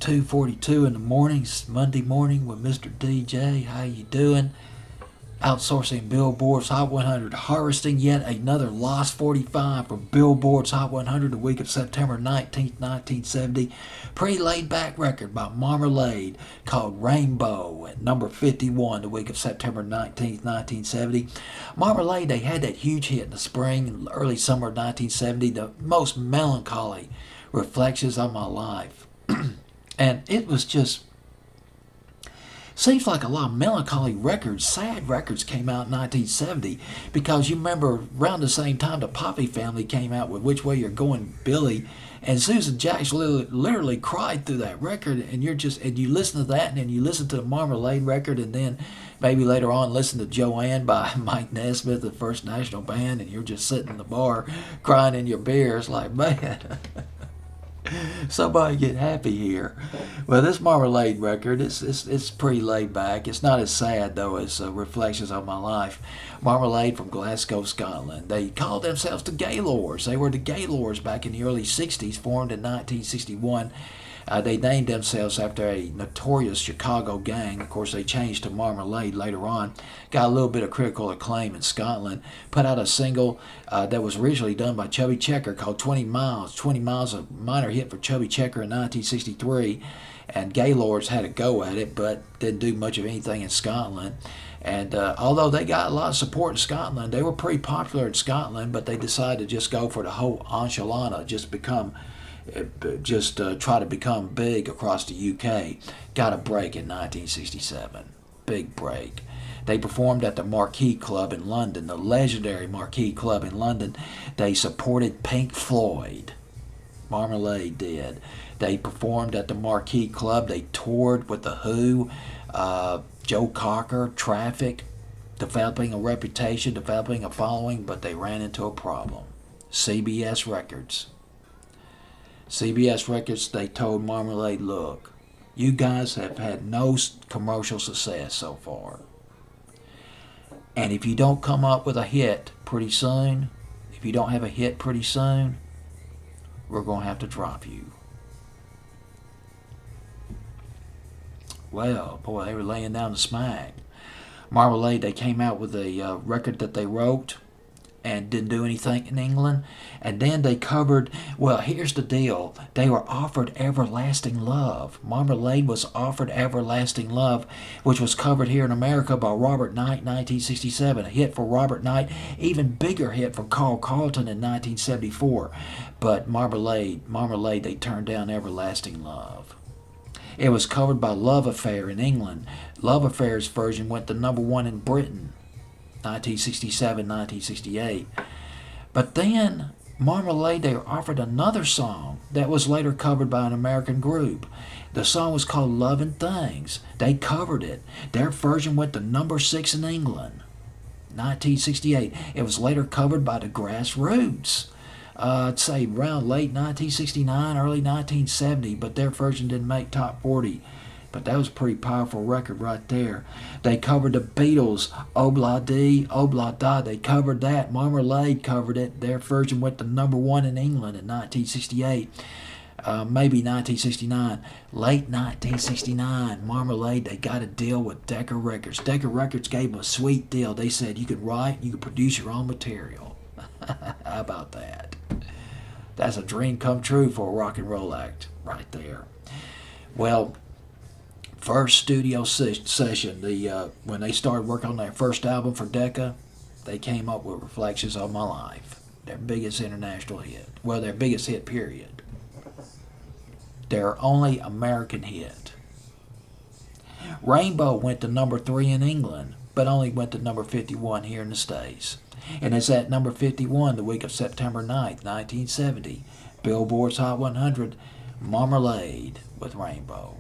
2:42 in the morning, Monday morning with Mr. DJ. How you doing? Outsourcing Billboard's Hot 100, harvesting yet another Lost 45 from Billboard's Hot 100 the week of September 19th, 1970. Pretty laid-back record by Marmalade called Rainbow at number 51 the week of September 19th, 1970. Marmalade, they had that huge hit in the spring, early summer of 1970, the most melancholy Reflections of My Life. And it was just... seems like a lot of melancholy records, sad records came out in 1970 because you remember around the same time the Poppy Family came out with Which Way You're Going, Billy, and Susan Jacks literally cried through that record, and you listen to that, and then you listen to the Marmalade record, and then maybe later on listen to Joanne by Mike Nesmith, the First National Band, and you're just sitting in the bar crying in your beer. It's like, man... somebody get happy here. Well, this Marmalade record, it's pretty laid back. It's not as sad though as Reflections of My Life. Marmalade from Glasgow, Scotland. They called themselves the Gaylords. They were the Gaylords back in the early 60s, formed in 1961. They named themselves after a notorious Chicago gang. Of course, they changed to Marmalade later on. Got a little bit of critical acclaim in Scotland. Put out a single that was originally done by Chubby Checker called 20 Miles. 20 Miles, a minor hit for Chubby Checker in 1963. And Gaylords had a go at it, but didn't do much of anything in Scotland. And although they got a lot of support in Scotland, they were pretty popular in Scotland, but they decided to just go for the whole enchilada, try to become big across the UK. Got a break in 1967. Big break. They performed at the Marquee Club in London, the legendary Marquee Club in London. They supported Pink Floyd. Marmalade did. They performed at the Marquee Club. They toured with The Who, Joe Cocker, Traffic, developing a reputation, developing a following, but they ran into a problem. CBS Records. CBS Records, they told Marmalade, look, you guys have had no commercial success so far. And if you don't come up with a hit pretty soon, if you don't have a hit pretty soon, we're going to have to drop you. Well, boy, they were laying down the smack. Marmalade, they came out with a record that they wrote and didn't do anything in England. And then they covered, well, here's the deal. They were offered Everlasting Love. Marmalade was offered Everlasting Love, which was covered here in America by Robert Knight, 1967. A hit for Robert Knight, even bigger hit for Carl Carlton in 1974. But Marmalade, they turned down Everlasting Love. It was covered by Love Affair in England. Love Affair's version went to number one in Britain. 1967, 1968. But then Marmalade, they were offered another song that was later covered by an American group. The song was called Lovin' Things. They covered it. Their version went to number 6 in England. 1968. It was later covered by the Grassroots. I'd say around late 1969, early 1970, but their version didn't make top 40. But that was a pretty powerful record right there. They covered the Beatles, Obla Dee, Obla Da. They covered that. Marmalade covered it. Their version went to number 1 in England in 1968. Maybe 1969. Late 1969, Marmalade, they got a deal with Decca Records. Decca Records gave them a sweet deal. They said you could write, you could produce your own material. How about that? That's a dream come true for a rock and roll act right there. Well, first studio session, when they started working on their first album for Decca, they came up with Reflections of My Life, their biggest international hit. Well, their biggest hit, period. Their only American hit. Rainbow went to number 3 in England, but only went to number 51 here in the States. And it's at number 51 the week of September 9th, 1970. Billboard's Hot 100, Marmalade with Rainbow.